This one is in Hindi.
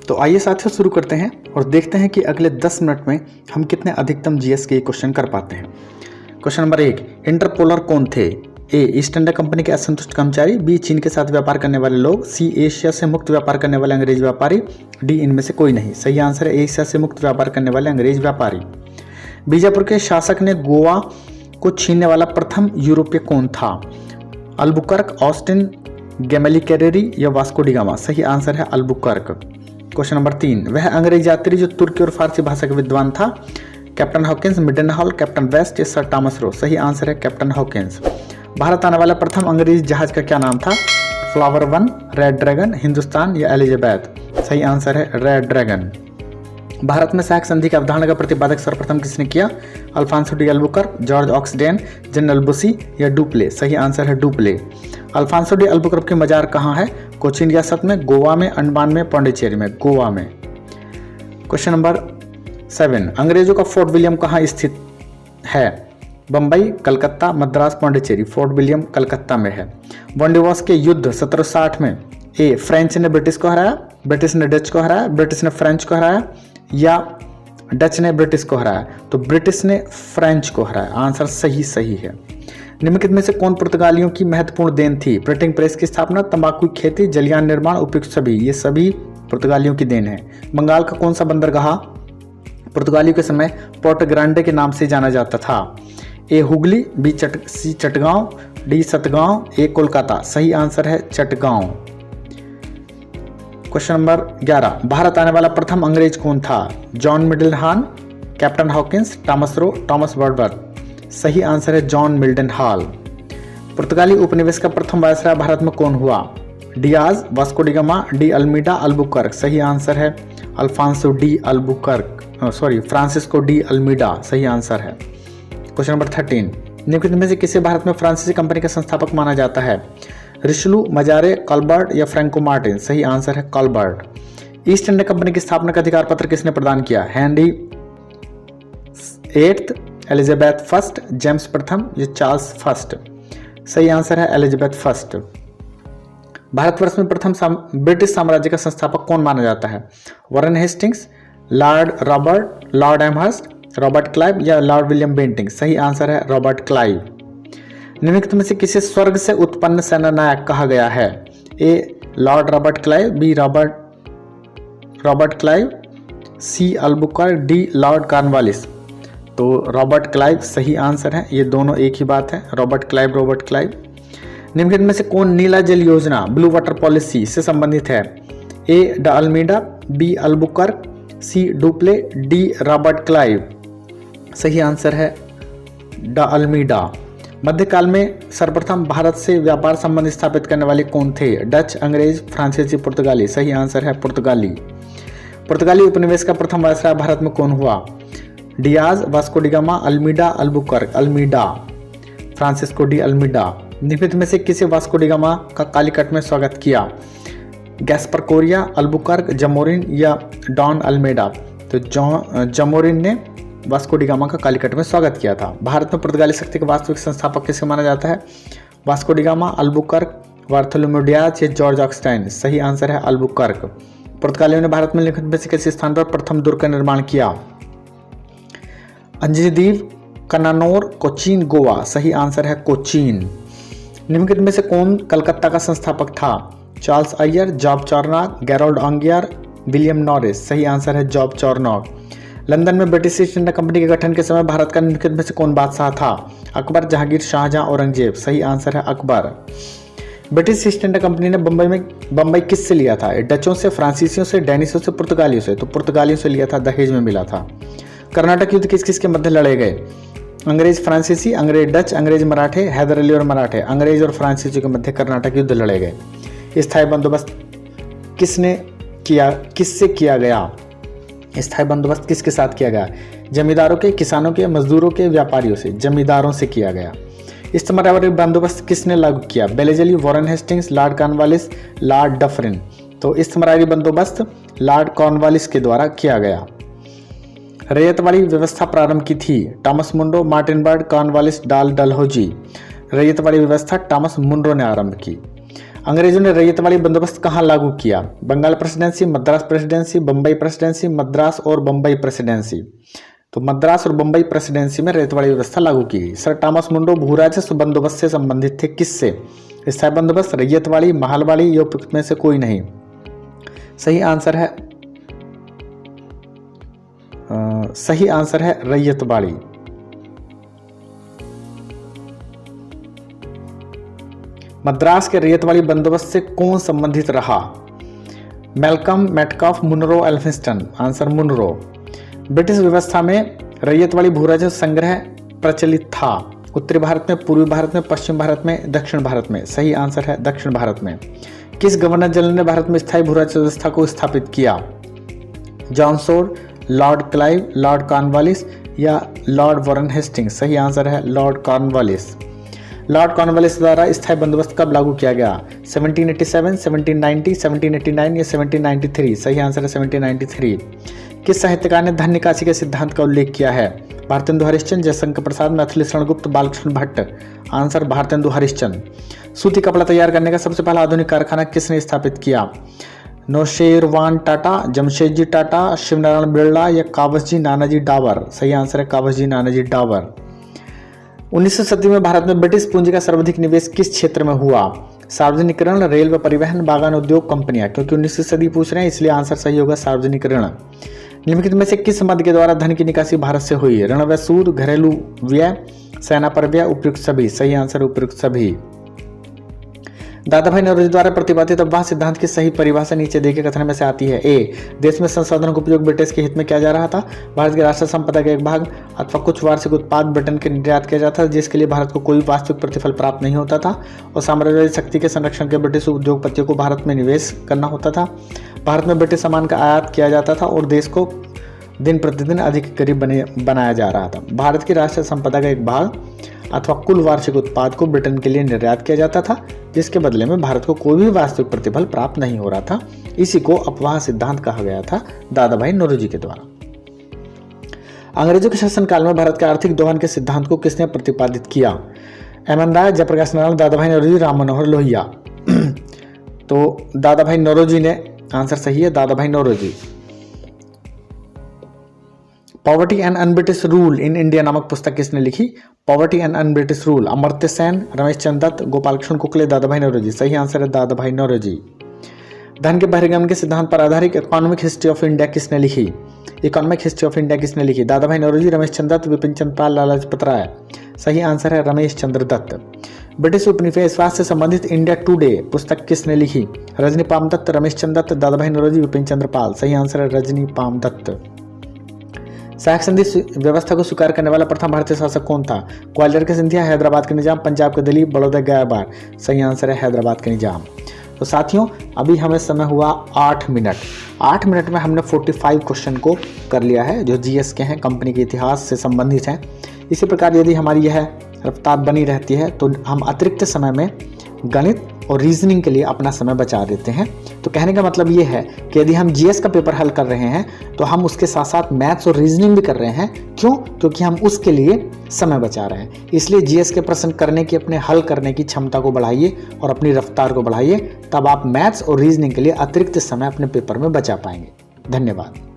तो आइए साथियों शुरू करते हैं और देखते हैं कि अगले 10 मिनट में हम कितने अधिकतम जीएस के क्वेश्चन कर पाते हैं। क्वेश्चन नंबर 1, इंटरपोलर कौन थे? ए, ईस्ट इंडिया कंपनी के असंतुष्ट कर्मचारी। बी, चीन के साथ व्यापार करने वाले लोग। सी, एशिया से मुक्त व्यापार करने वाले अंग्रेज व्यापारी। डी, इनमें से कोई नहीं। सही आंसर है एशिया से मुक्त व्यापार करने वाले अंग्रेज व्यापारी। बीजापुर के शासक ने गोवा को छीनने वाला प्रथम यूरोपीय कौन था? अल्बुकर्क, ऑस्टिन, गैमेलिकेरेरी या वास्को डी गामा। सही आंसर है अल्बुकर्क। क्वेश्चन नंबर 3, वह अंग्रेज यात्री जो तुर्की और फारसी भाषा का विद्वान था? कैप्टन हॉकिंस, मिडनहॉल, कैप्टन वेस्ट या सर टॉमस रो। सही आंसर है कैप्टन हॉकिंस। भारत आने वाला प्रथम अंग्रेजी जहाज का क्या नाम था? फ्लावर 1, रेड ड्रैगन, हिंदुस्तान या एलिजाबेथ। सही आंसर है रेड ड्रैगन। भारत में सहायक संधि की अवधारणा का प्रतिपादक सर्वप्रथम किसने किया? Alfonso de Albuquerque, George Oxenden, General Bussy या डुप्ले। सही आंसर है डुप्ले। अल्फांसो डी अल्बुकर्क की मजार कहाँ है? कोचीन रियासत में, गोवा में, अंडमान में, पौंडीचेरी में। गोवा में। क्वेश्चन नंबर 7, अंग्रेजों का फोर्ट विलियम कहाँ स्थित है? बंबई, कलकत्ता, मद्रास, पौंडीचेरी। फोर्ट विलियम कलकत्ता में है। वनडिवॉस के युद्ध 1760 में ए, फ्रेंच ने ब्रिटिश को हराया, ब्रिटिश ने डच को हराया, ब्रिटिश ने फ्रेंच को हराया या डच ने ब्रिटिश को हराया? तो ब्रिटिश ने फ्रेंच को हराया। आंसर सही है। निम्नलिखित में से कौन पुर्तगालियों की महत्वपूर्ण देन थी? प्रिंटिंग प्रेस की स्थापना, तंबाकू की खेती, जलयान निर्माण, उपयुक्त सभी। ये सभी पुर्तगालियों की देन है। बंगाल का कौन सा बंदरगाह पुर्तगालियों के समय पोर्ट ग्रांडे के नाम से जाना जाता था? ए, हुगली, बी, सी, चटगांव, डी, सतगांव, ए, कोलकाता। सही आंसर है चटगांव। क्वेश्चन नंबर 11, भारत आने वाला प्रथम अंग्रेज कौन था? जॉन मिडलहान, Captain Hawkins, Thomas Roe, Thomas Wordsworth. सही आंसर है जॉन मिल्डनहाल। पुर्तगाली उपनिवेश का प्रथम वायसराय भारत में कौन हुआ? Dias, Vasco da Gama, de Almeida, Albuquerque. सही आंसर है Afonso de Albuquerque, Francisco de Almeida. सही आंसर है। क्वेश्चन नंबर 13, निम्नलिखित में से किसे भारत में फ्रांसीसी कंपनी का संस्थापक माना जाता है? रिशलू, मजारे, कॉलबर्ट या फ्रैंको मार्टिन। सही आंसर है कॉलबर्ट। ईस्ट इंडिया कंपनी की स्थापना का अधिकार पत्र किसने प्रदान किया? हेनरी 8, एलिजाबेथ फर्स्ट, जेम्स प्रथम या चार्ल्स फर्स्ट। सही आंसर है एलिजाबेथ फर्स्ट। भारतवर्ष में प्रथम ब्रिटिश साम्राज्य का संस्थापक कौन माना जाता है? Warren Hastings, Lord Robert, Lord Amherst, Robert Clive या लॉर्ड विलियम बेंटिंग। सही आंसर है रॉबर्ट क्लाइव। निम्नलिखित में से किसे स्वर्ग से उत्पन्न सेनानायक कहा गया है? A, Lord Robert Clive, B, Robert Clive, C, Albuquerque, D, Lord Cornwallis. तो रॉबर्ट क्लाइव सही आंसर है। ये दोनों एक ही बात है, रॉबर्ट क्लाइव, रॉबर्ट क्लाइव। निम्नलिखित में से कौन नीला जल योजना, ब्लू वाटर पॉलिसी से संबंधित है? ए, ड अल्मीडा, बी, अल्बुकर्क, सी, डुप्ले, डी, रॉबर्ट क्लाइव। सही आंसर है ड अल्मीडा। मध्यकाल में सर्वप्रथम भारत से व्यापार संबंध स्थापित करने वाले कौन थे? डच, अंग्रेज, फ्रांसीसी, पुर्तगाली। सही आंसर है पुर्तगाली। पुर्तगाली उपनिवेश का प्रथम वायसराय भारत में कौन हुआ? Dias, Vasco da gamma, Almeida, Albuquerque. Almeida, Francisco de Almeida. निम्नलिखित में से किसे वास्को डी गामा का कालीकट में स्वागत किया? गैस्पर कोरिया, अल्बुकर्क, जमोरिन या डॉन अल्मेडा। तो जमोरिन ने वास्को डी गामा का कालीकट में स्वागत किया था। भारत में पुर्तगाली शक्ति के वास्तविक संस्थापक किसे माना जाता है? Vasco da gamma, Albuquerque, Bartholomew Diaz या जॉर्ज ऑक्सटाइन। सही आंसर है अल्बुकर्क। पुर्तगालियों ने भारत में निम्नलिखित में से किस स्थान पर प्रथम दुर्ग का निर्माण किया? अंजदीव, कन्नानौर, कोचीन, गोवा। सही आंसर है कोचीन। निम्नलिखित में से कौन कलकत्ता का संस्थापक था? Charles Eyre, Job Charnock, Gerald Aungier, William Norris. सही आंसर है जॉब चॉर्नॉक। लंदन में ब्रिटिश ईस्ट इंडिया कंपनी के गठन के समय भारत का निम्नलिखित में से कौन बादशाह था? अकबर, जहांगीर, शाहजहां, औरंगजेब। सही आंसर है Akbar. British East India company ने बंबई किससे लिया था? डचों से, फ्रांसीसियों से, डेनिशों से, पुर्तगालियों से। तो पुर्तगालियों से लिया था, दहेज में मिला था। कर्नाटक युद्ध किस किस के मध्य लड़े गए? अंग्रेज फ्रांसीसी, अंग्रेज डच, अंग्रेज मराठे, हैदर अली और मराठे। अंग्रेज और फ्रांसीसी के मध्य कर्नाटक युद्ध लड़े गए। स्थायी बंदोबस्त किससे किया गया? स्थायी बंदोबस्त किसके साथ किया गया? जमींदारों के, किसानों के, मजदूरों के, व्यापारियों से। जमींदारों से किया गया। इस्तमारी बंदोबस्त किसने लागू किया? बेलेजली, Warren Hastings, Lord Cornwallis, Lord Dufferin. तो इस्तमारी बंदोबस्त लॉर्ड कॉर्नवालिस के द्वारा किया गया। रैयत वाली व्यवस्था प्रारंभ की थी? Thomas Munro, Martin Bird, Cornwallis, Dalhousie. रैयत वाली व्यवस्था टॉमस मुंडो ने आरंभ की। अंग्रेजों ने रैयतवाड़ी बंदोबस्त कहाँ लागू किया? Bengal presidency, Madras presidency, Bombay presidency, Madras और बम्बई प्रेसिडेंसी। तो मद्रास और बम्बई प्रेसिडेंसी में रैयतवाड़ी व्यवस्था लागू की गई। सर टॉमस मुंडो भूराजस्व बंदोबस्त से संबंधित थे, किससे? स्थायी बंदोबस्त, रैयतवाड़ी, महलवाड़ी, या उपयुक्त में से कोई नहीं। सही आंसर है रैयतवाड़ी। मद्रास के रैयतवाड़ी बंदोबस्त से कौन संबंधित रहा? Malcolm, Metcalfe, Munro, Elphinstone. Answer Munro. British व्यवस्था में रैयतवाड़ी भूराजस्व संग्रह प्रचलित था। उत्तरी भारत में, पूर्वी भारत में, पश्चिम भारत में, दक्षिण भारत में। सही आंसर है दक्षिण भारत में। किस गवर्नर जनरल ने भारत में स्थायी भूराजस्व व्यवस्था को स्थापित किया? जॉन सोर, लॉर्ड क्लाइव, लॉर्ड कॉर्नवालिस या लॉर्ड वॉरेन हेस्टिंग्स। सही आंसर है लॉर्ड कॉर्नवालिस। लॉर्ड कॉर्नवालिस द्वारा स्थायी बंदोबस्त कब लागू किया गया? 1787, 1790, 1789 या 1793। सही आंसर है 1793। किस साहित्यकार ने धन निकासी के सिद्धांत का उल्लेख किया है? भारतेंदु हरिश्चंद्र, जयशंकर प्रसाद, मैथिली शरण गुप्त, बालकृष्ण भट्ट। आंसर भारतेंदु हरिश्चंद्र। सूती कपड़ा तैयार करने का सबसे पहला आधुनिक कारखाना किसने स्थापित किया? नौशेरवान टाटा, जमशेदजी टाटा, शिवनारायण बिरला या कावसजी नानाजी डावर। सही आंसर है कावसजी नानाजी डावर। 19वीं सदी में भारत में ब्रिटिश पूंजी का सर्वाधिक निवेश किस क्षेत्र में हुआ? सार्वजनिक ऋण, रेल व परिवहन, बागान उद्योग, कंपनियां। क्योंकि 19वीं सदी पूछ रहे हैं इसलिए आंसर सही होगा सार्वजनिक ऋण। निम्नलिखित में से किस मद के द्वारा धन की निकासी भारत से हुई? ऋण व सूद, घरेलू व्यय, सेना पर व्यय, उपयुक्त सभी। सही आंसर उपयुक्त सभी। दादा भाई नौरोजी द्वारा प्रतिपादित अफवाह सिद्धांत की सही परिभाषा नीचे दिए गए कथन में से आती है? ए, देश में संसाधनों का उपयोग ब्रिटिश के हित में किया जा रहा था। भारत की राष्ट्रीय संपदा का एक भाग अथवा कुछ वार्षिक उत्पाद ब्रिटेन के निर्यात किया जाता था, जिसके लिए भारत को कोई वास्तविक प्रतिफल प्राप्त नहीं होता था। और साम्राज्यवादी शक्ति के संरक्षण के ब्रिटिश उद्योगपतियों को भारत में निवेश करना होता था। भारत में ब्रिटिश सामान का आयात किया जाता था और देश को दिन प्रतिदिन अधिक गरीब बनाया जा रहा था। भारत की राष्ट्रीय संपदा का एक भाग अथवा कुल वार्षिक उत्पाद को ब्रिटेन के लिए निर्यात किया जाता था, जिसके बदले में भारत को कोई भी वास्तविक प्रतिफल प्राप्त नहीं हो रहा था। इसी को अफवाह सिद्धांत कहा गया था दादा भाई नौरोजी के द्वारा। अंग्रेजों के शासनकाल में भारत के आर्थिक दोहन के सिद्धांत को किसने प्रतिपादित किया? एम.एन. राय, जयप्रकाश नारायण, दादा भाई नौरोजी, राम मनोहर लोहिया। तो दादा भाई नौरोजी ने आंसर सही है Dadabhai Naoroji. Poverty and unbritish rule in India नामक पुस्तक किसने लिखी? Poverty and unbritish rule, Amartya Sen, Ramesh Chandra Dutt, Gopal Krishna Gokhale, Dadabhai Naoroji. सही आंसर है दादा भाई नौरोजी। धन के बहिर्गमन के सिद्धांत पर आधारित इकोनॉमिक हिस्ट्री ऑफ इंडिया किसने लिखी? इकोनॉमिक हिस्ट्री ऑफ इंडिया किसने लिखी? दादा भाई नौरोजी, रमेश चंद्र दत्त, विपिन चंद्र पाल, लाला लाजपत राय। सही आंसर है रमेश चंद्र दत्त। ब्रिटिश उपनिवेशवाद से संबंधित इंडिया टुडे पुस्तक किसने लिखी? रजनी पाम दत्त, रमेश चंद्र दत्त, दादा भाई नौरोजी, विपिन चंद्र पाल। सही आंसर है रजनी पाम दत्त। सहायक संधि व्यवस्था को स्वीकार करने वाला प्रथम भारतीय शासक कौन था? ग्वालियर के सिंधिया, हैदराबाद के निजाम, पंजाब के दिलीप, बड़ौदा गायकवाड़। सही आंसर है हैदराबाद के निजाम। तो साथियों अभी हमें समय हुआ 8 मिनट। 8 मिनट में हमने 45 क्वेश्चन को कर लिया है जो जीएस के हैं, कंपनी के इतिहास से संबंधित हैं। इसी प्रकार यदि हमारी यह रफ्तार बनी रहती है तो हम अतिरिक्त समय में गणित और रीजनिंग के लिए अपना समय बचा देते हैं। तो कहने का मतलब ये है कि यदि हम जीएस का पेपर हल कर रहे हैं तो हम उसके साथ साथ मैथ्स और रीजनिंग भी कर रहे हैं। क्यों? क्योंकि हम उसके लिए समय बचा रहे हैं। इसलिए जीएस के प्रश्न करने की, अपने हल करने की क्षमता को बढ़ाइए और अपनी रफ्तार को बढ़ाइए, तब आप मैथ्स और रीजनिंग के लिए अतिरिक्त समय अपने पेपर में बचा पाएंगे। धन्यवाद।